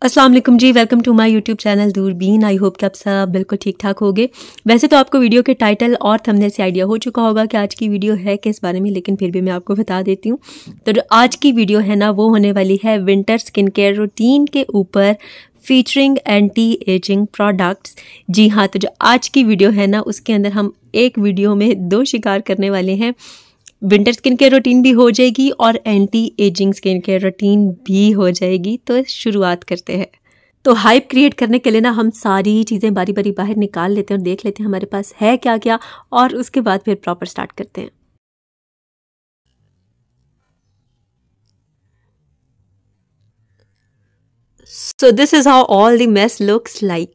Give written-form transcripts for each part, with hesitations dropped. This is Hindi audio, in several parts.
अस्सलाम वालेकुम जी, welcome to my YouTube channel Doorbeen. I hope कि आप सब बिल्कुल ठीक ठाक होगे। वैसे तो आपको वीडियो के टाइटल और थंबनेल से आइडिया हो चुका होगा कि आज की वीडियो है किस बारे में, लेकिन फिर भी मैं आपको बता देती हूँ। तो जो आज की वीडियो है ना, वो होने वाली है विंटर स्किन केयर रूटीन के ऊपर फीचरिंग एंटी एजिंग प्रोडक्ट्स। जी हाँ, तो जो आज की वीडियो है ना, उसके अंदर हम एक वीडियो में दो शिकार करने वाले हैं। विंटर स्किन केयर रूटीन भी हो जाएगी और anti ageing skin care routine भी हो जाएगी। तो शुरुआत करते हैं। तो हाइप क्रिएट करने के लिए ना हम सारी चीज़ें बारी बारी बाहर निकाल लेते हैं और देख लेते हैं हमारे पास है क्या क्या, और उसके बाद फिर प्रॉपर स्टार्ट करते हैं। So this is how all the mess looks like.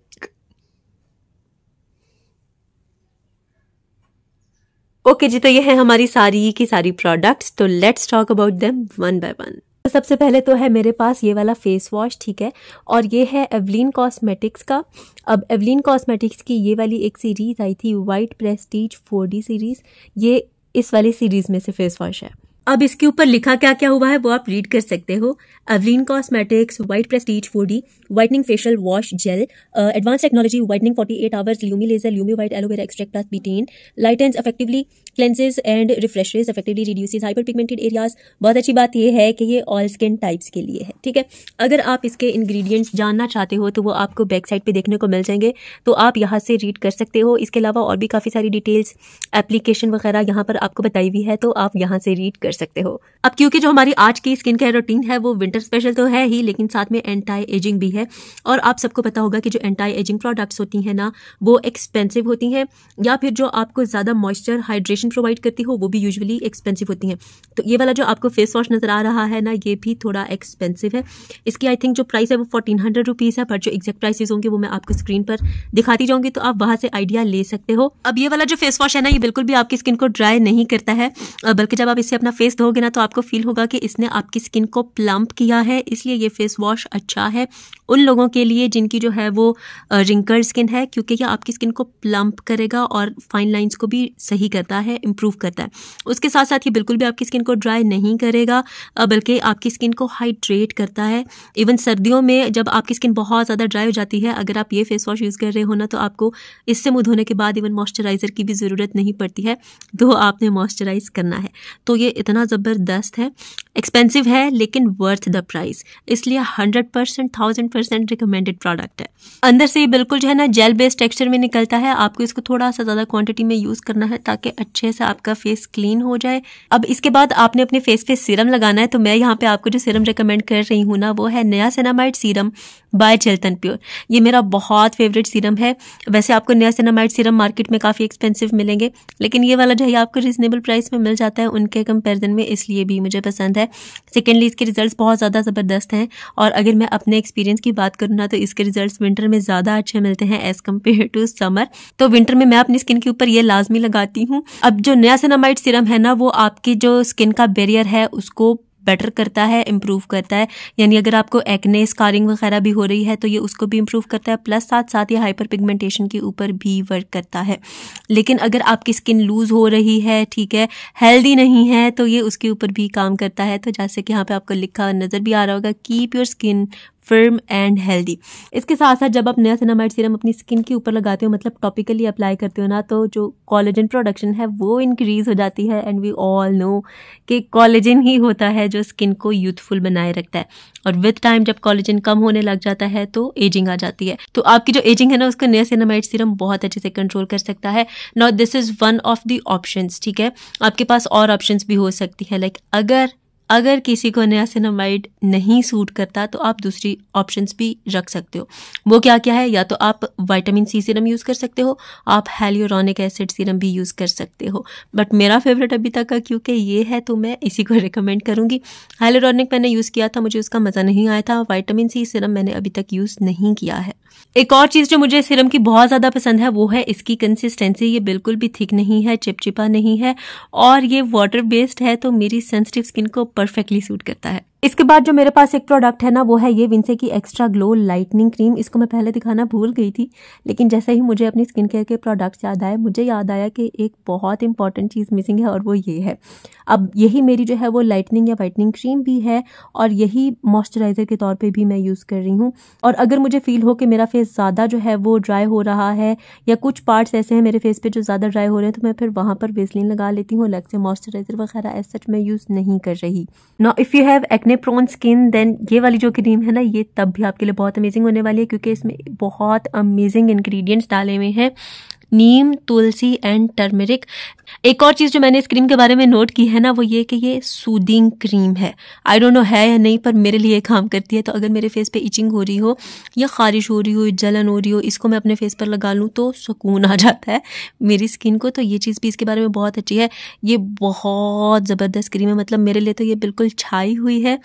Okay जी, तो ये है हमारी सारी की सारी प्रोडक्ट्स। तो let's talk about them one by one. सबसे पहले तो है मेरे पास ये वाला फेस वॉश, ठीक है, और ये है एवलिन कॉस्मेटिक्स का। अब एवलिन कॉस्मेटिक्स की ये वाली एक सीरीज आई थी, वाइट प्रेस्टीज 4D सीरीज, ये इस वाली सीरीज में से फेस वॉश है। अब इसके ऊपर लिखा क्या क्या हुआ है वो आप रीड कर सकते हो। Evelyn cosmetics white prestige 4D whitening facial wash gel, advance technology whitening 48 hours, Lumi laser, Lumi white aloe vera extract plus betaine, lightens effectively cleanses and refreshes, effectively reduces hyper pigmented areas. बहुत अच्छी बात यह है कि ये ऑल स्किन टाइप्स के लिए है, ठीक है। अगर आप इसके इंग्रेडिएंट्स जानना चाहते हो तो वो आपको बैक साइड पे देखने को मिल जाएंगे, तो आप यहाँ से रीड कर सकते हो। इसके अलावा और भी काफ़ी सारी डिटेल्स, एप्लीकेशन वगैरह यहाँ पर आपको बताई हुई है, तो आप यहाँ से रीड कर सकते हो। अब क्योंकि जो हमारी आज की स्किन केयर रूटीन है वो विंटर स्पेशल तो है ही, लेकिन साथ में एंटी एजिंग भी है। और आप सबको पता होगा कि जो एंटी एजिंग प्रोडक्ट्स होती हैं ना, वो एक्सपेंसिव होती हैं, या फिर जो आपको ज़्यादा मॉइस्चर हाइड्रेशन प्रोवाइड करती हो वो भी यूजुअली एक्सपेंसिव होती हैं। तो ये वाला जो आपको फेस वॉश नजर आ रहा है ना, ये भी थोड़ा एक्सपेंसिव है। इसकी आई थिंक जो प्राइस है वो 1400 रुपीज़ है, पर जो एग्जैक्ट प्राइसेस होंगे वो मैं आपको स्क्रीन पर दिखाती जाऊंगी, तो आप वहां से आइडिया ले सकते हो। अब ये वाला जो फेस वॉश है ना, ये बिल्कुल भी आपकी स्किन को ड्राई नहीं करता है, बल्कि जब आप इससे अपना फेस धोगे ना, तो आपको फील होगा कि इसने आपकी स्किन को प्लम्प किया है। इसलिए ये फेस वॉश अच्छा है उन लोगों के लिए जिनकी जो है वो रिंकल्ड स्किन है, क्योंकि ये आपकी स्किन को प्लम्प करेगा और फाइन लाइंस को भी सही करता है, इंप्रूव करता है। उसके साथ साथ ये बिल्कुल भी आपकी स्किन को ड्राई नहीं करेगा, बल्कि आपकी स्किन को हाइड्रेट करता है। इवन सर्दियों में जब आपकी स्किन बहुत ज़्यादा ड्राई हो जाती है, अगर आप ये फेस वॉश यूज़ कर रहे हो ना, तो आपको इससे मुँह धोने के बाद इवन मॉइस्चराइज़र की भी ज़रूरत नहीं पड़ती है, तो आपने मॉइस्चराइज करना है। तो ये इतना ज़बरदस्त है, एक्सपेंसिव है लेकिन वर्थ द प्राइस, इसलिए 100% 1000% रिकमेंडेड प्रोडक्ट है। अंदर से ये बिल्कुल जो है ना जेल बेस्ड टेक्सचर में निकलता है। आपको इसको थोड़ा सा ज़्यादा क्वांटिटी में यूज़ करना है ताकि अच्छे से आपका फेस क्लीन हो जाए। अब इसके बाद आपने अपने फेस पे सीरम लगाना है। तो मैं यहाँ पे आपको जो सीरम रिकमेंड कर रही हूँ ना, वो है niacinamide serum by Chilton Pure. ये मेरा बहुत फेवरेट सीरम है। वैसे आपको नियासिनामाइड सीरम मार्केट में काफ़ी एक्सपेंसिव मिलेंगे, लेकिन ये वाला जो है आपको रिजनेबल प्राइस में मिल जाता है उनके कंपेरिजन में, इसलिए भी मुझे पसंद है। सेकेंडली इसके रिजल्ट्स बहुत ज़्यादा ज़बरदस्त हैं, और अगर मैं अपने एक्सपीरियंस की बात करूँ ना, तो इसके रिजल्ट्स विंटर में ज़्यादा अच्छे मिलते हैं एज़ कम्पेयर टू समर। तो विंटर में मैं अपनी स्किन के ऊपर ये लाजमी लगाती हूँ। अब जो नियासिनामाइड सीरम है ना, वो आपकी जो स्किन का बैरियर है उसको बेटर करता है, इम्प्रूव करता है। यानी अगर आपको एक्ने स्कारिंग वगैरह भी हो रही है तो ये उसको भी इम्प्रूव करता है, प्लस साथ साथ ये हाइपर पिगमेंटेशन के ऊपर भी वर्क करता है। लेकिन अगर आपकी स्किन लूज हो रही है, ठीक है, हेल्दी नहीं है, तो ये उसके ऊपर भी काम करता है। तो जैसे कि यहाँ पे आपको लिखा नज़र भी आ रहा होगा, keep your skin firm and healthy. इसके साथ साथ जब आप नियासिनामाइड सीरम अपनी स्किन के ऊपर लगाते हो, मतलब टॉपिकली अप्लाई करते हो ना, तो जो कोलेजन प्रोडक्शन है वो इंक्रीज हो जाती है। एंड वी ऑल नो कि कोलेजन ही होता है जो स्किन को यूथफुल बनाए रखता है, और विद टाइम जब कोलेजन कम होने लग जाता है तो एजिंग आ जाती है। तो आपकी जो एजिंग है ना, उसको नियासिनामाइड सीरम बहुत अच्छे से कंट्रोल कर सकता है। Now this is one of the options, ठीक है। आपके पास और ऑप्शंस भी हो सकती है, लाइक अगर किसी को नियासिनामाइड नहीं सूट करता तो आप दूसरी ऑप्शंस भी रख सकते हो। वो क्या क्या है? या तो आप विटामिन सी सीरम यूज़ कर सकते हो, आप हाइलुरोनिक एसिड सीरम भी यूज़ कर सकते हो, बट मेरा फेवरेट अभी तक का क्योंकि ये है तो मैं इसी को रिकमेंड करूँगी। हाइलुरोनिक मैंने यूज़ किया था, मुझे उसका मज़ा नहीं आया था। विटामिन सी सीरम मैंने अभी तक यूज़ नहीं किया है। एक और चीज़ जो मुझे सीरम की बहुत ज़्यादा पसंद है वो है इसकी कंसिस्टेंसी। ये बिल्कुल भी थिक नहीं है, चिपचिपा नहीं है, और ये वाटर बेस्ड है, तो मेरी सेंसिटिव स्किन को परफेक्टली सूट करता है। इसके बाद जो मेरे पास एक प्रोडक्ट है ना वो है ये विंसे की एक्स्ट्रा ग्लो लाइटनिंग क्रीम। इसको मैं पहले दिखाना भूल गई थी, लेकिन जैसे ही मुझे अपनी स्किन केयर के प्रोडक्ट्स याद आए, मुझे याद आया कि एक बहुत इंपॉर्टेंट चीज़ मिसिंग है और वो ये है। अब यही मेरी जो है वो लाइटनिंग या वाइटनिंग क्रीम भी है और यही मॉइस्चराइज़र के तौर पे भी मैं यूज़ कर रही हूँ। और अगर मुझे फील हो कि मेरा फेस ज़्यादा जो है वो ड्राई हो रहा है या कुछ पार्ट्स ऐसे हैं मेरे फेस पे जो ज़्यादा ड्राई हो रहे हैं, तो मैं फिर वहाँ पर वेसलिन लगा लेती हूँ। अलग से मॉइस्चराइज़र वगैरह एज सच मैं यूज़ नहीं कर रही। Now if you have acne prone skin then ये वाली जो क्रीम है ना ये तब भी आपके लिए बहुत अमेजिंग होने वाली है, क्योंकि इसमें बहुत अमेजिंग इंग्रेडिएंट्स डाले हुए हैं, नीम, तुलसी एंड टर्मरिक। एक और चीज़ जो मैंने इस क्रीम के बारे में नोट की है ना वो ये कि ये सूदिंग क्रीम है। आई डोंट नो है या नहीं, पर मेरे लिए काम करती है। तो अगर मेरे फेस पे इचिंग हो रही हो या ख़ारिश हो रही हो, जलन हो रही हो, इसको मैं अपने फेस पर लगा लूँ तो सुकून आ जाता है मेरी स्किन को। तो ये चीज़ भी इसके बारे में बहुत अच्छी है। ये बहुत ज़बरदस्त क्रीम है, मतलब मेरे लिए तो ये बिल्कुल छाई हुई है।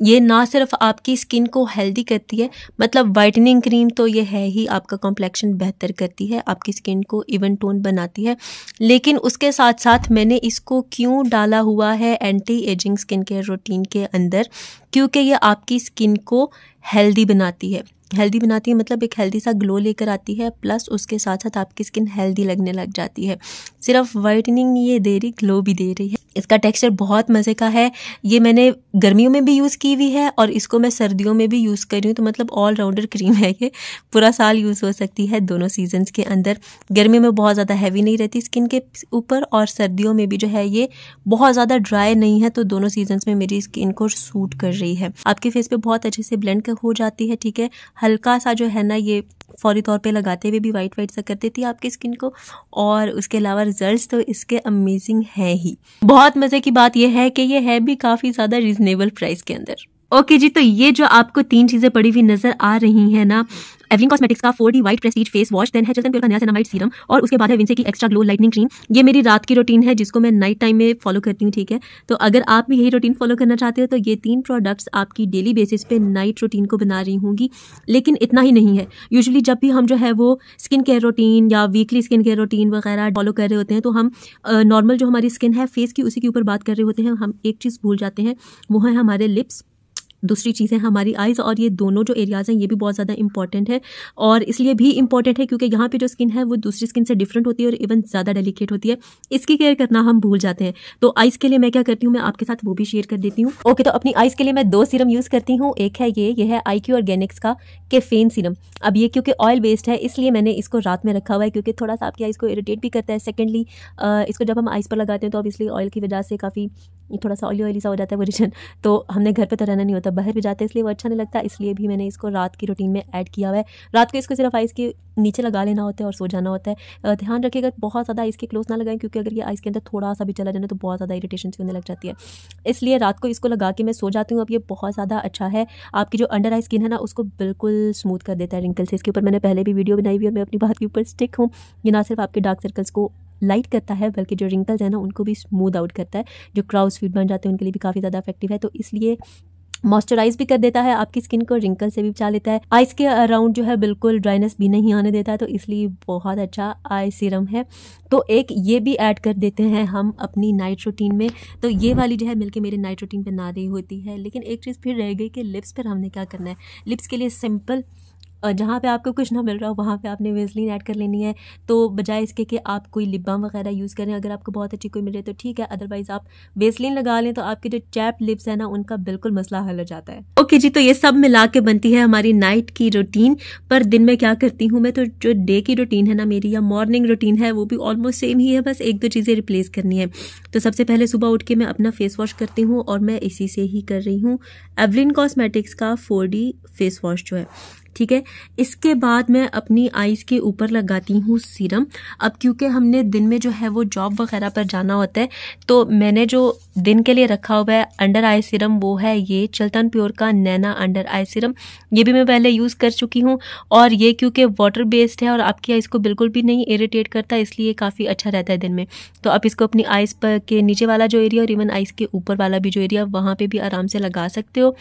ये ना सिर्फ आपकी स्किन को हेल्दी करती है, मतलब वाइटनिंग क्रीम तो ये है ही, आपका कॉम्प्लेक्शन बेहतर करती है, आपकी स्किन को इवन टोन बनाती है, लेकिन उसके साथ साथ मैंने इसको क्यों डाला हुआ है anti ageing skin care routine के अंदर, क्योंकि ये आपकी स्किन को हेल्दी बनाती है। हेल्दी बनाती है मतलब एक हेल्दी सा ग्लो लेकर आती है, प्लस उसके साथ साथ आपकी स्किन हेल्दी लगने लग जाती है। सिर्फ वाइटनिंग नहीं ये दे रही, ग्लो भी दे रही है। इसका टेक्सचर बहुत मज़े का है। ये मैंने गर्मियों में भी यूज़ की हुई है और इसको मैं सर्दियों में भी यूज़ कर रही हूँ। तो मतलब ऑल राउंडर क्रीम है, ये पूरा साल यूज़ हो सकती है दोनों सीजन्स के अंदर। गर्मियों में बहुत ज़्यादा हैवी नहीं रहती स्किन के ऊपर और सर्दियों में भी जो है ये बहुत ज़्यादा ड्राई नहीं है, तो दोनों सीजन्स में मेरी स्किन को सूट कर रही है। आपके फेस पे बहुत अच्छे से ब्लेंड हो जाती है, ठीक है। हल्का सा जो है ना ये फौरी तौर पे लगाते हुए भी वाइट वाइट सा कर देती है आपकी स्किन को, और उसके अलावा रिजल्ट्स तो इसके अमेजिंग है ही। बहुत मज़े की बात यह है कि ये है भी काफ़ी ज़्यादा रीजनेबल प्राइस के अंदर। ओके जी, तो ये जो आपको 3 चीज़ें पड़ी हुई नजर आ रही हैं ना, एवलिन कॉस्मेटिक्स का 4D white prestige face wash, then है चल्तन प्योर का नियासिनामाइड सीरम, और उसके बाद है विंसे की एक्स्ट्रा ग्लो लाइटनिंग क्रीम। ये मेरी रात की रूटीन है जिसको मैं नाइट टाइम में फॉलो करती हूँ, ठीक है। तो अगर आप भी यही रूटीन फॉलो करना चाहते हो तो ये 3 प्रोडक्ट्स आपकी डेली बेसिस पे नाइट रूटीन को बना रही होंगी। लेकिन इतना ही नहीं है, यूजुअली जब भी हम जो है वो स्किन केयर रूटीन या वीकली स्किन केयर रूटीन वगैरह फॉलो कर रहे होते हैं तो हम नॉर्मल जो हमारी स्किन है फेस की उसी के ऊपर बात कर रहे होते हैं। हम एक चीज़ भूल जाते हैं, वो है हमारे लिप्स, दूसरी चीज़ है हमारी आइज़, और ये दोनों जो एरियाज़ हैं ये भी बहुत ज़्यादा इंपॉर्टेंट है। और इसलिए भी इंपॉर्टेंट है क्योंकि यहाँ पे जो स्किन है वो दूसरी स्किन से डिफरेंट होती है और इवन ज़्यादा डेलिकेट होती है। इसकी केयर करना हम भूल जाते हैं। तो आइज़ के लिए मैं क्या करती हूँ, मैं आपके साथ वो भी शेयर कर देती हूँ। ओके, तो अपनी आइज़ के लिए मैं 2 सीरम यूज़ करती हूँ। एक है ये है IQ ऑर्गेनिक्स का कैफेन सीरम। अब ये क्योंकि ऑयल बेस्ड है इसलिए मैंने इसको रात में रखा हुआ है, क्योंकि थोड़ा सा आपकी आइज़ को इरिटेट भी करता है। सेकेंडली इसको जब हम आइज़ पर लगाते हैं तो ऑब्वियसली ऑयल की वजह से काफ़ी थोड़ा सा ऑयली सा हो जाता है वो रीजन। तो हमने घर पे तो रहना नहीं होता, बाहर भी जाते हैं, इसलिए वो अच्छा नहीं लगता। इसलिए भी मैंने इसको रात की रूटीन में ऐड किया हुआ है। रात को इसको सिर्फ आइस के नीचे लगा लेना होता है और सो जाना होता है। ध्यान रखिएगा बहुत ज़्यादा आइस के क्लोज ना लगाएं, क्योंकि अगर ये आइस के अंदर थोड़ा सा भी चला जाए तो बहुत ज़्यादा इरिटेशन सी होने लग जाती है। इसलिए रात को इसको लगा के मैं सो जाती हूँ। अब ये बहुत ज़्यादा अच्छा है, आपकी जो अंडर आई स्किन है ना उसको बिल्कुल स्मूथ कर देता है रिंकल से। इसके ऊपर मैंने पहले भी वीडियो बनाई हुई है और मैं अपनी बात के ऊपर स्टिक हूँ। ये ना सिर्फ आपके डार्क सर्कल्स को लाइट करता है बल्कि जो रिंकल्स है ना उनको भी स्मूथ आउट करता है। जो क्राउज फीट बन जाते हैं उनके लिए भी काफ़ी ज़्यादा इफेक्टिव है। तो इसलिए मॉइस्चराइज भी कर देता है आपकी स्किन को, रिंकल से भी बचा लेता है, आइस के अराउंड जो है बिल्कुल ड्राइनेस भी नहीं आने देता है। तो इसलिए बहुत अच्छा आई सीरम है। तो एक ये भी ऐड कर देते हैं हम अपनी नाइट रूटीन में। तो ये वाली जो है मिलके मेरे नाइट रूटीन पे ना रही होती है। लेकिन एक चीज़ फिर रह गई कि लिप्स पर हमने क्या करना है। लिप्स के लिए सिंपल, जहाँ पे आपको कुछ ना मिल रहा हो वहाँ पे आपने वेसलिन ऐड कर लेनी है। तो बजाय इसके कि आप कोई लिप बाम वगैरह यूज़ करें, अगर आपको बहुत अच्छी कोई मिल रही है तो ठीक है, अदरवाइज़ आप वेसलिन लगा लें तो आपके जो चैप लिप्स है ना उनका बिल्कुल मसला हल हो जाता है। ओके जी, तो ये सब मिला के बनती है हमारी नाइट की रूटीन। पर दिन में क्या करती हूँ मैं, तो जो डे की रूटीन है ना मेरी या मॉर्निंग रूटीन है वो भी ऑलमोस्ट सेम ही है, बस 1-2 चीज़ें रिप्लेस करनी है। तो सबसे पहले सुबह उठ के मैं अपना फेस वॉश करती हूँ और मैं इसी से ही कर रही हूँ एवलिन कॉस्मेटिक्स का 4D फेस वॉश जो है, ठीक है। इसके बाद मैं अपनी आइज़ के ऊपर लगाती हूँ सीरम। अब क्योंकि हमने दिन में जो है वो जॉब वगैरह पर जाना होता है तो मैंने जो दिन के लिए रखा हुआ है अंडर आई सीरम वो है ये चल्तन प्योर का नैना अंडर आई सीरम। ये भी मैं पहले यूज़ कर चुकी हूँ और ये क्योंकि वाटर बेस्ड है और आपकी आइज़ को बिल्कुल भी नहीं इरिटेट करता, इसलिए काफ़ी अच्छा रहता है दिन में। तो आप इसको अपनी आइज़ पर के नीचे वाला जो एरिया और इवन आइज़ के ऊपर वाला भी जो एरिया वहाँ पर भी आराम से लगा सकते हो।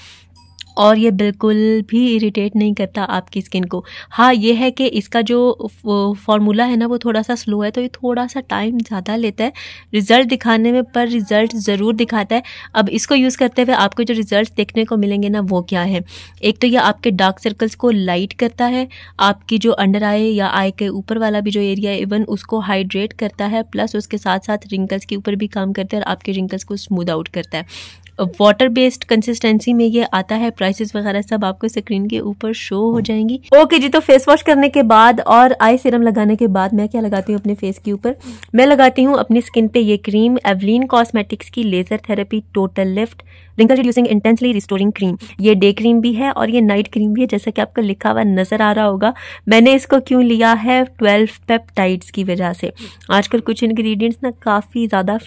और ये बिल्कुल भी इरिटेट नहीं करता आपकी स्किन को। हाँ, ये है कि इसका जो फॉर्मूला है ना वो थोड़ा सा स्लो है, तो ये थोड़ा सा टाइम ज़्यादा लेता है रिज़ल्ट दिखाने में, पर रिज़ल्ट ज़रूर दिखाता है। अब इसको यूज़ करते हुए आपको जो रिज़ल्ट देखने को मिलेंगे ना वो क्या है, एक तो ये आपके डार्क सर्कल्स को लाइट करता है, आपकी जो अंडर आई या आई के ऊपर वाला भी जो एरिया है इवन उसको हाइड्रेट करता है, प्लस उसके साथ साथ रिंकल्स के ऊपर भी काम करता है और आपके रिंकल्स को स्मूथ आउट करता है। वाटर बेस्ड कंसिस्टेंसी में ये आता है। प्राइसेस वगैरह सब आपको स्क्रीन के ऊपर शो हो जाएंगी। ओके जी, तो फेस वॉश करने के बाद और आई सीरम लगाने के बाद मैं क्या लगाती हूँ अपने फेस के ऊपर, मैं लगाती हूँ अपनी स्किन पे ये क्रीम, एवलीन कॉस्मेटिक्स की laser therapy total lift wrinkle reducing intensely restoring cream. ये डे क्रीम भी है और ये नाइट क्रीम भी है, जैसा कि आपको लिखा हुआ नजर आ रहा होगा। मैंने इसको क्यों लिया है, 12 पेप्टाइड्स की वजह से। आजकल कुछ इंग्रेडिएंट्स ना काफ़ी ज़्यादा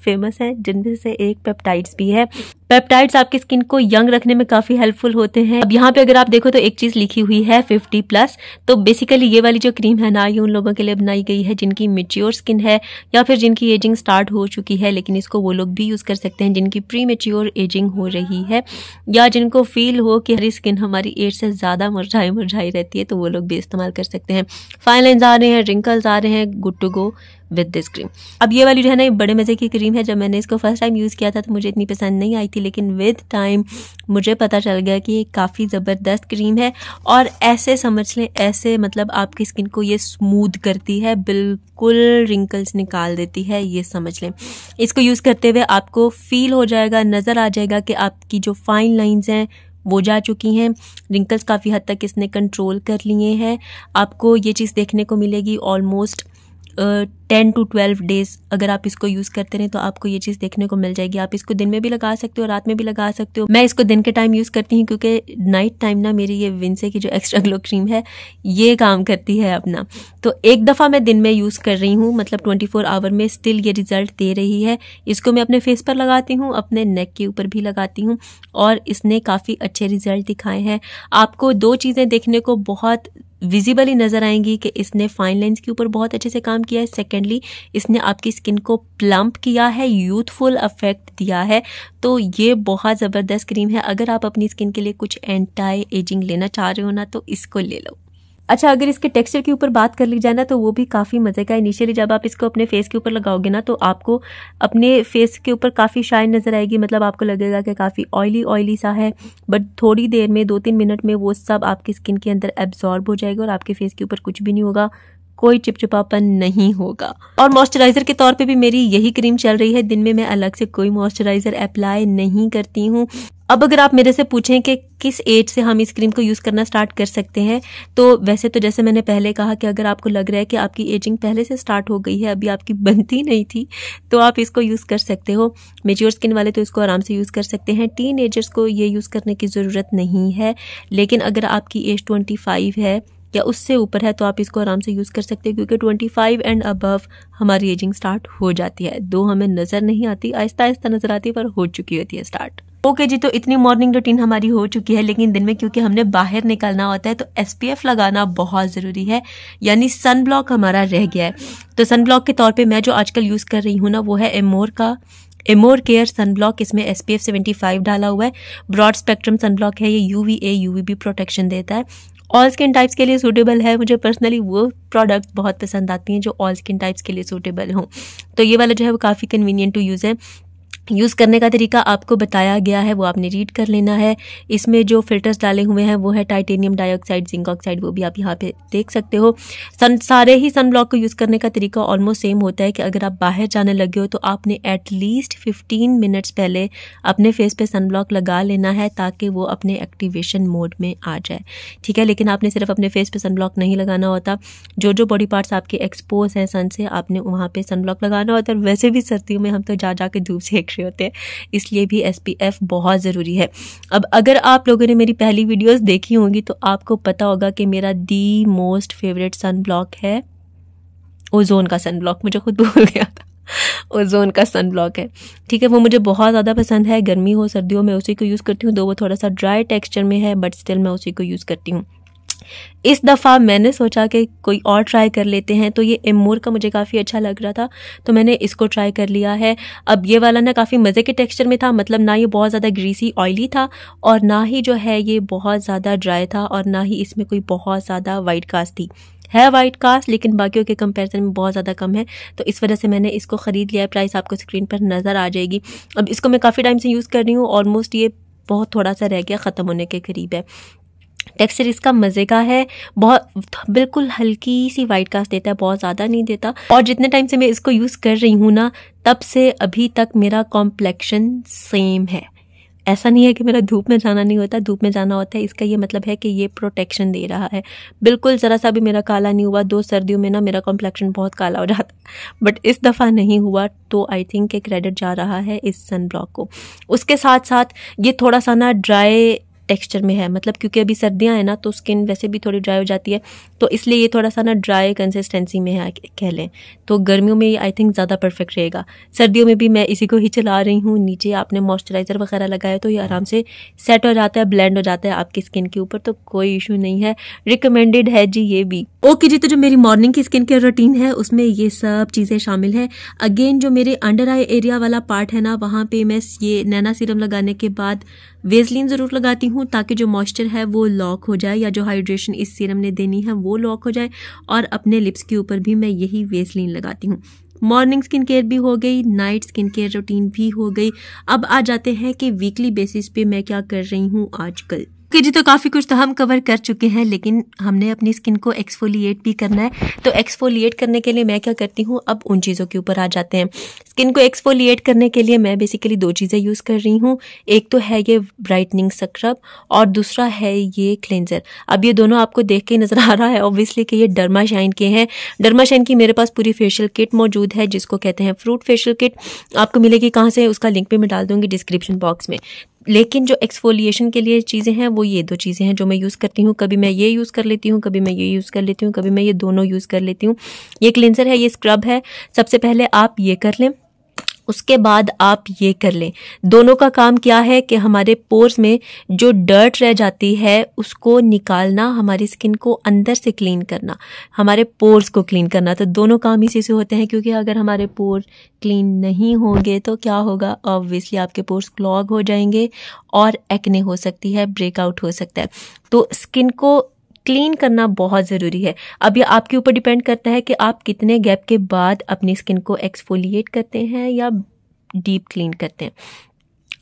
फेमस है, जिनमें से एक पेप्टाइड्स भी है। पेप्टाइड्स आपकी स्किन को यंग रखने में काफी हेल्पफुल होते हैं। अब यहाँ पे अगर आप देखो तो एक चीज लिखी हुई है 50+, तो बेसिकली ये वाली जो क्रीम है ना ये उन लोगों के लिए बनाई गई है जिनकी मैच्योर स्किन है या फिर जिनकी एजिंग स्टार्ट हो चुकी है, लेकिन इसको वो लोग भी यूज कर सकते हैं जिनकी प्री मैच्योर एजिंग हो रही है या जिनको फील हो कि हमारी स्किन हमारी एज से ज्यादा मुरझाई रहती है, तो वो लोग भी इस्तेमाल कर सकते हैं। फाइन लाइन्स आ रहे हैं, रिंकल्स आ रहे हैं, good to go with this cream. अब ये वाली जो है ना ये बड़े मजे की क्रीम है। जब मैंने इसको फर्स्ट टाइम यूज किया था तो मुझे इतनी पसंद नहीं आई थी, लेकिन विद टाइम मुझे पता चल गया कि ये काफ़ी ज़बरदस्त क्रीम है और ऐसे समझ लें, ऐसे मतलब आपकी स्किन को ये स्मूथ करती है, बिल्कुल रिंकल्स निकाल देती है, ये समझ लें। इसको यूज़ करते हुए आपको फील हो जाएगा, नज़र आ जाएगा कि आपकी जो फाइन लाइंस हैं वो जा चुकी हैं, रिंकल्स काफ़ी हद तक इसने कंट्रोल कर लिए हैं। आपको ये चीज़ देखने को मिलेगी ऑलमोस्ट 10 to 12 डेज अगर आप इसको यूज़ करते रहें तो आपको ये चीज़ देखने को मिल जाएगी। आप इसको दिन में भी लगा सकते हो, रात में भी लगा सकते हो। मैं इसको दिन के टाइम यूज़ करती हूँ क्योंकि नाइट टाइम ना मेरी ये विंसे की जो एक्स्ट्रा ग्लो क्रीम है ये काम करती है अपना। तो एक दफ़ा मैं दिन में यूज़ कर रही हूँ, मतलब 24 आवर में स्टिल ये रिजल्ट दे रही है। इसको मैं अपने फेस पर लगाती हूँ, अपने नेक के ऊपर भी लगाती हूँ और इसने काफ़ी अच्छे रिजल्ट दिखाए हैं। आपको दो चीज़ें देखने को बहुत विजिबली नजर आएंगी कि इसने फाइन लाइंस के ऊपर बहुत अच्छे से काम किया है, सेकेंडली इसने आपकी स्किन को प्लम्प किया है, यूथफुल इफेक्ट दिया है। तो ये बहुत ज़बरदस्त क्रीम है। अगर आप अपनी स्किन के लिए कुछ एंटी एजिंग लेना चाह रहे हो ना तो इसको ले लो। अच्छा, अगर इसके टेक्सचर के ऊपर बात कर ली जाए ना तो वो भी काफ़ी मज़े का है। इनिशियली जब आप इसको अपने फेस के ऊपर लगाओगे ना तो आपको अपने फेस के ऊपर काफ़ी शाइन नज़र आएगी, मतलब आपको लगेगा कि काफ़ी ऑयली सा है, बट थोड़ी देर में 2-3 मिनट में वो सब आपकी स्किन के अंदर एब्जॉर्ब हो जाएगा और आपके फेस के ऊपर कुछ भी नहीं होगा, कोई चिपचिपापन नहीं होगा। और मॉइस्चराइज़र के तौर पे भी मेरी यही क्रीम चल रही है। दिन में मैं अलग से कोई मॉइस्चराइज़र अप्लाई नहीं करती हूँ। अब अगर आप मेरे से पूछें कि किस एज से हम इस क्रीम को यूज़ करना स्टार्ट कर सकते हैं, तो वैसे तो जैसे मैंने पहले कहा कि अगर आपको लग रहा है कि आपकी एजिंग पहले से स्टार्ट हो गई है, अभी आपकी बनती नहीं थी, तो आप इसको यूज़ कर सकते हो। मेच्योर स्किन वाले तो इसको आराम से यूज़ कर सकते हैं, टीन एजर्स को ये यूज़ करने की ज़रूरत नहीं है। लेकिन अगर आपकी एज 25 है या उससे ऊपर है तो आप इसको आराम से यूज़ कर सकते हैं, क्योंकि 25 एंड अबव हमारी एजिंग स्टार्ट हो जाती है। दो हमें नज़र नहीं आती, आहिस्ता आहिस्ता नज़र आती है, पर हो चुकी होती है स्टार्ट। ओके जी, तो इतनी मॉर्निंग रूटीन हमारी हो चुकी है, लेकिन दिन में क्योंकि हमने बाहर निकलना होता है तो SPF लगाना बहुत ज़रूरी है, यानी सन ब्लॉक हमारा रह गया है। तो सन ब्लॉक के तौर पे मैं जो आजकल यूज़ कर रही हूँ ना वो है एमोर का एमोर केयर सन ब्लॉक। इसमें SPF 75 डाला हुआ है, ब्रॉड स्पेक्ट्रम सन ब्लॉक है। ये UVA UVB प्रोटेक्शन देता है, ऑल स्किन टाइप्स के लिए सूटेबल है। मुझे पर्सनली वो प्रोडक्ट बहुत पसंद आती हैं जो ऑल स्किन टाइप्स के लिए सूटेबल हों। तो ये वाला जो है वो काफ़ी कन्वीनियंट टू यूज़ है। यूज़ करने का तरीका आपको बताया गया है, वो आपने रीड कर लेना है। इसमें जो फिल्टर्स डाले हुए हैं वो है टाइटेनियम डाइऑक्साइड, जिंक ऑक्साइड, वो भी आप यहाँ पे देख सकते हो। सारे ही सन ब्लॉक को यूज़ करने का तरीका ऑलमोस्ट सेम होता है कि अगर आप बाहर जाने लगे हो तो आपने एटलीस्ट 15 मिनट्स पहले अपने फेस पे सन ब्लॉक लगा लेना है ताकि वो अपने एक्टिवेशन मोड में आ जाए, ठीक है। लेकिन आपने सिर्फ अपने फेस पे सन ब्लॉक नहीं लगाना होता, जो बॉडी पार्ट्स आपके एक्सपोज हैं सन से आपने वहाँ पे सन ब्लॉक लगाना होता है। वैसे भी सर्दियों में हम तो जा के धूप सेक होते हैं, इसलिए भी SPF बहुत ज़रूरी है। अब अगर आप लोगों ने मेरी पहली वीडियोस देखी होंगी तो आपको पता होगा कि मेरा the most favourite sun block है ओजोन का सन ब्लॉक। मुझे खुद भूल गया था, ओजोन का सन ब्लॉक है, ठीक है। वो मुझे बहुत ज़्यादा पसंद है, गर्मी हो सर्दियों में उसी को यूज़ करती हूँ। दो वो थोड़ा सा ड्राई टेक्सचर में है बट स्टिल मैं उसी को यूज़ करती हूँ। इस दफ़ा मैंने सोचा कि कोई और ट्राई कर लेते हैं, तो ये एमोर का मुझे काफ़ी अच्छा लग रहा था तो मैंने इसको ट्राई कर लिया है। अब ये वाला ना काफ़ी मज़े के टेक्सचर में था, मतलब ना ये बहुत ज़्यादा ग्रीसी ऑयली था और ना ही जो है ये बहुत ज़्यादा ड्राई था और ना ही इसमें कोई बहुत ज़्यादा वाइट कास्ट थी। है वाइट कास्ट लेकिन बाकियों के कंपैरिजन में बहुत ज़्यादा कम है, तो इस वजह से मैंने इसको ख़रीद लिया है। प्राइस आपको स्क्रीन पर नज़र आ जाएगी। अब इसको मैं काफ़ी टाइम से यूज़ कर रही हूँ, ऑलमोस्ट ये बहुत थोड़ा सा रह गया, ख़त्म होने के करीब है। टेक्सचर इसका मज़े का है, बहुत बिल्कुल हल्की सी वाइट कास्ट देता है, बहुत ज़्यादा नहीं देता। और जितने टाइम से मैं इसको यूज़ कर रही हूँ ना, तब से अभी तक मेरा कॉम्प्लेक्शन सेम है। ऐसा नहीं है कि मेरा धूप में जाना नहीं होता, धूप में जाना होता है। इसका ये मतलब है कि ये प्रोटेक्शन दे रहा है, बिल्कुल ज़रा सा भी मेरा काला नहीं हुआ। 2 सर्दियों में ना मेरा कॉम्प्लेक्शन बहुत काला हो जाता, बट इस दफ़ा नहीं हुआ, तो आई थिंक कि क्रेडिट जा रहा है इस सन ब्लॉक को। उसके साथ साथ ये थोड़ा सा ना ड्राई टेक्सचर में है, मतलब क्योंकि अभी सर्दियां हैं ना, तो स्किन वैसे भी थोड़ी ड्राई हो जाती है, तो इसलिए ये थोड़ा सा ना ड्राई कंसिस्टेंसी में है कह लें। तो गर्मियों में ये आई थिंक ज़्यादा परफेक्ट रहेगा। सर्दियों में भी मैं इसी को ही चला रही हूँ। नीचे आपने मॉइस्चराइज़र वगैरह लगाया तो ये आराम से सेट हो जाता है, ब्लेंड हो जाता है आपकी स्किन के ऊपर, तो कोई इशू नहीं है। रिकमेंडेड है जी ये भी। ओके जी, तो जो मेरी मॉर्निंग की स्किन केयर रूटीन है उसमें ये सब चीज़ें शामिल हैं। अगेन जो मेरे अंडर आई एरिया वाला पार्ट है ना, वहाँ पे मैं ये नैना सीरम लगाने के बाद वेसलीन ज़रूर लगाती हूँ, ताकि जो मॉइस्चर है वो लॉक हो जाए, या जो हाइड्रेशन इस सीरम ने देनी है वो लॉक हो जाए। और अपने लिप्स के ऊपर भी मैं यही वेसलीन लगाती हूँ। मॉर्निंग स्किन केयर भी हो गई, नाइट स्किन केयर रूटीन भी हो गई। अब आ जाते हैं कि वीकली बेसिस पे मैं क्या कर रही हूँ आजकल। ओके जी, तो काफ़ी कुछ तो हम कवर कर चुके हैं, लेकिन हमने अपनी स्किन को एक्सफोलिएट भी करना है। तो एक्सफोलिएट करने के लिए मैं क्या करती हूँ, अब उन चीज़ों के ऊपर आ जाते हैं। स्किन को एक्सफोलिएट करने के लिए मैं बेसिकली 2 चीज़ें यूज़ कर रही हूँ। एक तो है ये ब्राइटनिंग स्क्रब और दूसरा है ये क्लेंजर। अब ये दोनों आपको देख के नज़र आ रहा है ऑब्वियसली कि ये डर्मा शाइन के हैं। डर्मा शाइन की मेरे पास पूरी फेशियल किट मौजूद है, जिसको कहते हैं फ्रूट फेशियल किट। आपको मिलेगी कहाँ से, उसका लिंक भी मैं डाल दूँगी डिस्क्रिप्शन बॉक्स में। लेकिन जो एक्सफोलिएशन के लिए चीज़ें हैं वो ये 2 चीज़ें हैं जो मैं यूज़ करती हूँ। कभी मैं ये यूज़ कर लेती हूँ, कभी मैं ये यूज़ कर लेती हूँ, कभी मैं ये दोनों यूज़ कर लेती हूँ। ये क्लेंजर है, ये स्क्रब है। सबसे पहले आप ये कर लें, उसके बाद आप ये कर लें। दोनों का काम क्या है कि हमारे पोर्स में जो डर्ट रह जाती है उसको निकालना, हमारी स्किन को अंदर से क्लीन करना, हमारे पोर्स को क्लीन करना। तो दोनों काम इसी से होते हैं, क्योंकि अगर हमारे पोर क्लीन नहीं होंगे तो क्या होगा, ऑब्वियसली आपके पोर्स क्लॉग हो जाएंगे और एक्ने हो सकती है, ब्रेकआउट हो सकता है। तो स्किन को क्लीन करना बहुत ज़रूरी है। अब ये आपके ऊपर डिपेंड करता है कि आप कितने गैप के बाद अपनी स्किन को एक्सफोलिएट करते हैं या डीप क्लीन करते हैं।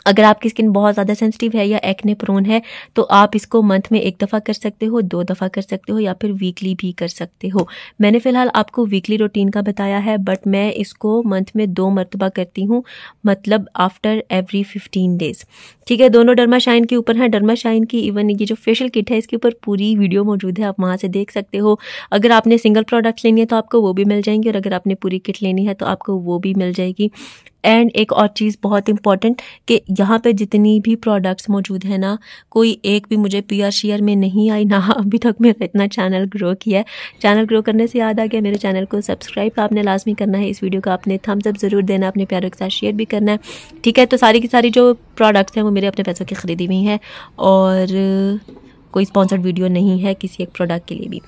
अगर आपकी स्किन बहुत ज़्यादा सेंसिटिव है या एक्ने प्रोन है, तो आप इसको मंथ में 1 दफ़ा कर सकते हो, 2 दफ़ा कर सकते हो, या फिर वीकली भी कर सकते हो। मैंने फ़िलहाल आपको वीकली रूटीन का बताया है, बट मैं इसको मंथ में 2 मरतबा करती हूँ, मतलब आफ्टर एवरी 15 डेज़। ठीक है, दोनों डर्मा शाइन के ऊपर हैं। डर्मा शाइन की इवन ये जो फेशियल किट है इसके ऊपर पूरी वीडियो मौजूद है, आप वहाँ से देख सकते हो। अगर आपने सिंगल प्रोडक्ट लेनी है तो आपको वो भी मिल जाएंगे, और अगर आपने पूरी किट लेनी है तो आपको वो भी मिल जाएगी। एंड एक और चीज़ बहुत इंपॉर्टेंट कि यहाँ पे जितनी भी प्रोडक्ट्स मौजूद है ना, कोई एक भी मुझे पीआर शेयर में नहीं आई ना अभी तक मेरा इतना चैनल ग्रो किया है। चैनल ग्रो करने से याद आ गया, मेरे चैनल को सब्सक्राइब आपने लाजमी करना है। इस वीडियो को आपने थम्स अप ज़रूर देना, अपने प्यारों के साथ शेयर भी करना है। ठीक है, तो सारी की सारी जो प्रोडक्ट्स हैं वो मेरे अपने पैसों की ख़रीदी हुई हैं, और कोई स्पॉन्सर्ड वीडियो नहीं है किसी एक प्रोडक्ट के लिए भी।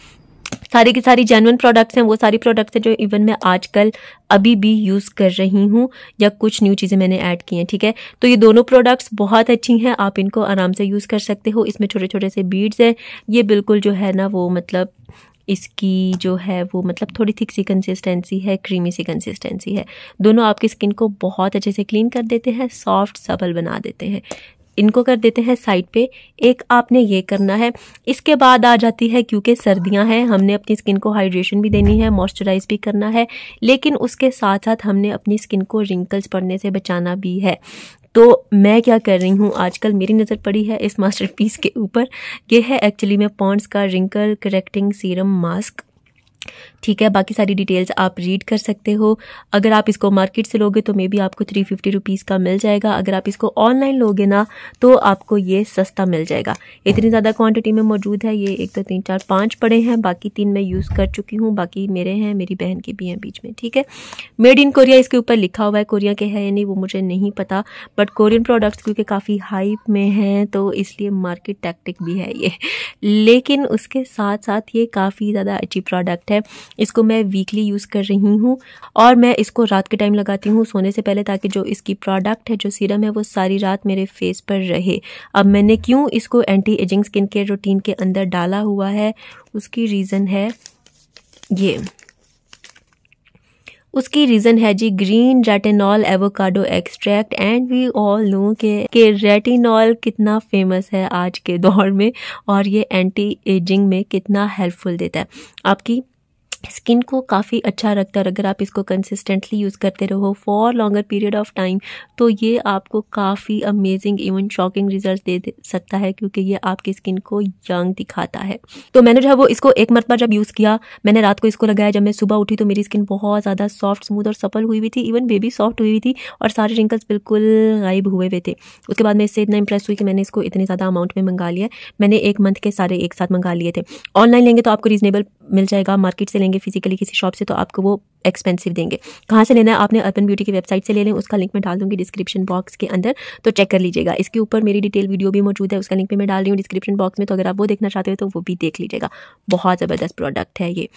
सारी की सारी जेन्युइन प्रोडक्ट्स हैं, वो सारी प्रोडक्ट्स हैं जो इवन मैं आजकल अभी भी यूज़ कर रही हूँ, या कुछ न्यू चीज़ें मैंने ऐड की हैं। ठीक है, तो ये दोनों प्रोडक्ट्स बहुत अच्छी हैं, आप इनको आराम से यूज़ कर सकते हो। इसमें छोटे छोटे से बीड्स हैं, ये बिल्कुल जो है ना वो मतलब इसकी जो है वो मतलब थोड़ी थिक सी कंसिस्टेंसी है, क्रीमी सी कंसिस्टेंसी है। दोनों आपकी स्किन को बहुत अच्छे से क्लीन कर देते हैं, सॉफ्ट सबल बना देते हैं। इनको कर देते हैं साइड पे। एक आपने ये करना है। इसके बाद आ जाती है, क्योंकि सर्दियां हैं, हमने अपनी स्किन को हाइड्रेशन भी देनी है, मॉइस्चराइज भी करना है, लेकिन उसके साथ साथ हमने अपनी स्किन को रिंकल्स पड़ने से बचाना भी है। तो मैं क्या कर रही हूँ आजकल, मेरी नज़र पड़ी है इस मास्टरपीस के ऊपर। ये है एक्चुअली में पॉन्ड्स का रिंकल करेक्टिंग सीरम मास्क। ठीक है, बाकी सारी डिटेल्स आप रीड कर सकते हो। अगर आप इसको मार्केट से लोगे तो मे बी आपको 350 रुपीज़ का मिल जाएगा। अगर आप इसको ऑनलाइन लोगे ना तो आपको ये सस्ता मिल जाएगा। इतनी ज़्यादा क्वांटिटी में मौजूद है। ये 1 2 3 4 5 पड़े हैं, बाकी 3 मैं यूज़ कर चुकी हूँ, बाकी मेरे हैं, मेरी बहन के भी हैं बीच में। ठीक है, मेड इन कोरिया इसके ऊपर लिखा हुआ है। कोरिया के है या नहीं वो मुझे नहीं पता, बट कोरियन प्रोडक्ट्स क्योंकि काफ़ी हाइप में हैं तो इसलिए मार्केट टैक्टिक भी है ये। लेकिन उसके साथ साथ ये काफ़ी ज़्यादा अच्छी प्रोडक्ट है। इसको मैं वीकली यूज़ कर रही हूँ और मैं इसको रात के टाइम लगाती हूँ सोने से पहले, ताकि जो इसकी प्रोडक्ट है, जो सीरम है, वो सारी रात मेरे फेस पर रहे। अब मैंने क्यों इसको anti ageing skin care routine के अंदर डाला हुआ है, उसकी रीज़न है जी green retinol avocado extract. And we all know कि रेटिनॉल कितना फेमस है आज के दौर में और ये एंटी एजिंग में कितना हेल्पफुल देता है, आपकी स्किन को काफ़ी अच्छा रखता है। और अगर आप इसको कंसिस्टेंटली यूज़ करते रहो for longer period of time तो ये आपको काफ़ी अमेजिंग इवन शॉकिंग रिजल्ट दे सकता है, क्योंकि ये आपकी स्किन को यंग दिखाता है। तो मैंने जो है वो इसको एक मरतबा जब यूज़ किया, मैंने रात को इसको लगाया, जब मैं सुबह उठी तो मेरी स्किन बहुत ज़्यादा सॉफ्ट, स्मूथ और सपल हुई हुई थी। इवन बेबी सॉफ्ट हुई हुई थी और सारे रिंकल्स बिल्कुल गायब हुए हुए थे। उसके बाद मैं इससे इतना इंप्रेस हुई कि मैंने इसको इतने ज़्यादा अमाउंट में मंगा लिया। मैंने 1 मंथ के सारे एक साथ मंगा लिए थे। ऑनलाइन लेंगे तो आपको रीजनेबल मिल जाएगा, मार्केट से लेंगे फिजिकली किसी शॉप से तो आपको वो एक्सपेंसिव देंगे। कहाँ से लेना है, आपने अर्बन ब्यूटी की वेबसाइट से ले लें, उसका लिंक मैं डाल दूंगी डिस्क्रिप्शन बॉक्स के अंदर, तो चेक कर लीजिएगा। इसके ऊपर मेरी डिटेल वीडियो भी मौजूद है, उसका लिंक भी मैं डाल रही हूँ डिस्क्रिप्शन बॉक्स में, तो अगर आप वो देखना चाहते हो तो वो भी देख लीजिएगा। बहुत ज़बरदस्त प्रोडक्ट है ये।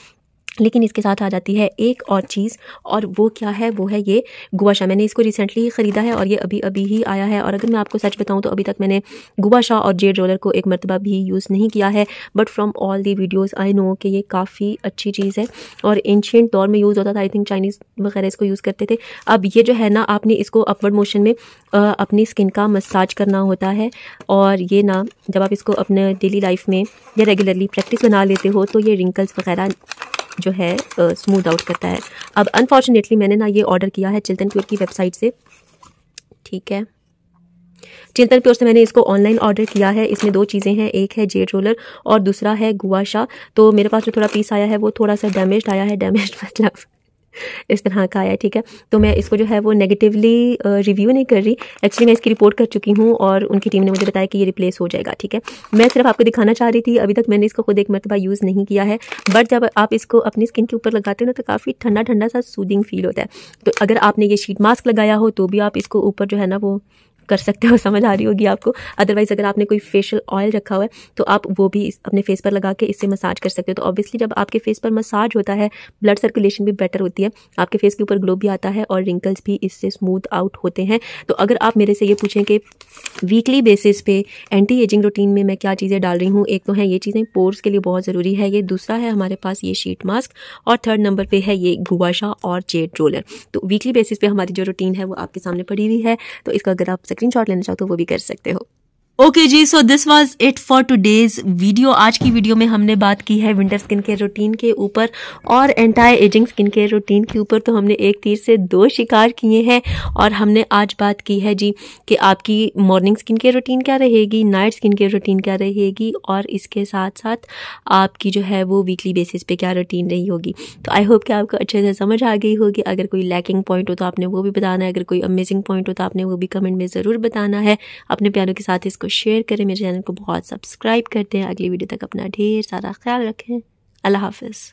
लेकिन इसके साथ आ जाती है एक और चीज़, और वो क्या है, वो है ये गुआशा। मैंने इसको रिसेंटली ही ख़रीदा है और ये अभी अभी ही आया है। और अगर मैं आपको सच बताऊं तो अभी तक मैंने गुआशा और जेड रोलर को एक मरतबा भी यूज़ नहीं किया है, but from all the videos I know कि ये काफ़ी अच्छी चीज़ है और एंशिएंट दौर में यूज़ होता था। आई थिंक चाइनीज़ वगैरह इसको यूज़ करते थे। अब ये जो है ना, आपने इसको अपवर्ड मोशन में अपनी स्किन का मसाज करना होता है, और ये ना जब आप इसको अपने डेली लाइफ में या रेगुलरली प्रैक्टिस बना लेते हो तो ये रिंकल्स वगैरह जो है स्मूथ आउट करता है। अब अनफॉर्चुनेटली मैंने ना ये ऑर्डर किया है चिल्तन प्योर की वेबसाइट से। ठीक है, चिल्तन प्योर से मैंने इसको ऑनलाइन ऑर्डर किया है। इसमें 2 चीज़ें हैं, एक है जेड रोलर और दूसरा है गुआशा। तो मेरे पास जो थोड़ा पीस आया है वो थोड़ा सा डैमेज्ड आया है, डैमेज्ड मतलब इस तरह का आया है। ठीक है, तो मैं इसको जो है वो नेगेटिवली रिव्यू नहीं कर रही, एक्चुअली मैं इसकी रिपोर्ट कर चुकी हूँ और उनकी टीम ने मुझे बताया कि ये रिप्लेस हो जाएगा। ठीक है, मैं सिर्फ आपको दिखाना चाह रही थी। अभी तक मैंने इसको खुद एक मरतबा यूज़ नहीं किया है, बट जब आप इसको अपनी स्किन के ऊपर लगाते हो ना तो काफ़ी ठंडा ठंडा सा सूदिंग फील होता है। तो अगर आपने ये शीट मास्क लगाया हो तो भी आप इसको ऊपर जो है ना वो कर सकते हो, समझ आ रही होगी आपको। अदरवाइज अगर आपने कोई फेशियल ऑयल रखा हुआ है तो आप वो भी अपने फेस पर लगा के इससे मसाज कर सकते हो। तो ऑब्वियसली जब आपके फेस पर मसाज होता है ब्लड सर्कुलेशन भी बेटर होती है, आपके फेस के ऊपर ग्लो भी आता है और रिंकल्स भी इससे स्मूथ आउट होते हैं। तो अगर आप मेरे से ये पूछें कि वीकली बेसिस पे एंटी एजिंग रूटीन में मैं क्या चीज़ें डाल रही हूँ, एक तो है ये चीज़ें पोर्स के लिए बहुत ज़रूरी है, ये दूसरा है हमारे पास ये शीट मास्क, और थर्ड नंबर पे है ये गुआशा और जेड रोलर। तो वीकली बेसिस पे हमारी जो रूटीन है वो आपके सामने पड़ी हुई है, तो इसका अगर आप स्क्रीनशॉट लेना चाहो तो वो भी कर सकते हो। ओके जी, so this was it for today's video. आज की वीडियो में हमने बात की है विंटर स्किन केयर रूटीन के ऊपर और anti ageing skin care routine के ऊपर। तो हमने एक तीर से 2 शिकार किए हैं और हमने आज बात की है जी कि आपकी मॉर्निंग स्किन केयर रूटीन क्या रहेगी, नाइट स्किन केयर रूटीन क्या रहेगी, और इसके साथ साथ आपकी जो है वो वीकली बेसिस पे क्या रूटीन रही होगी। तो आई होप कि आपको अच्छे से समझ आ गई होगी। अगर कोई लैकिंग पॉइंट हो तो आपने वो भी बताना है, अगर कोई अमेजिंग पॉइंट हो तो आपने वो भी कमेंट में ज़रूर बताना है। अपने प्यारों के साथ इसको शेयर करें, मेरे चैनल को बहुत सब्सक्राइब करते हैं। अगली वीडियो तक अपना ढेर सारा ख्याल रखें। अल्लाह हाफिज़।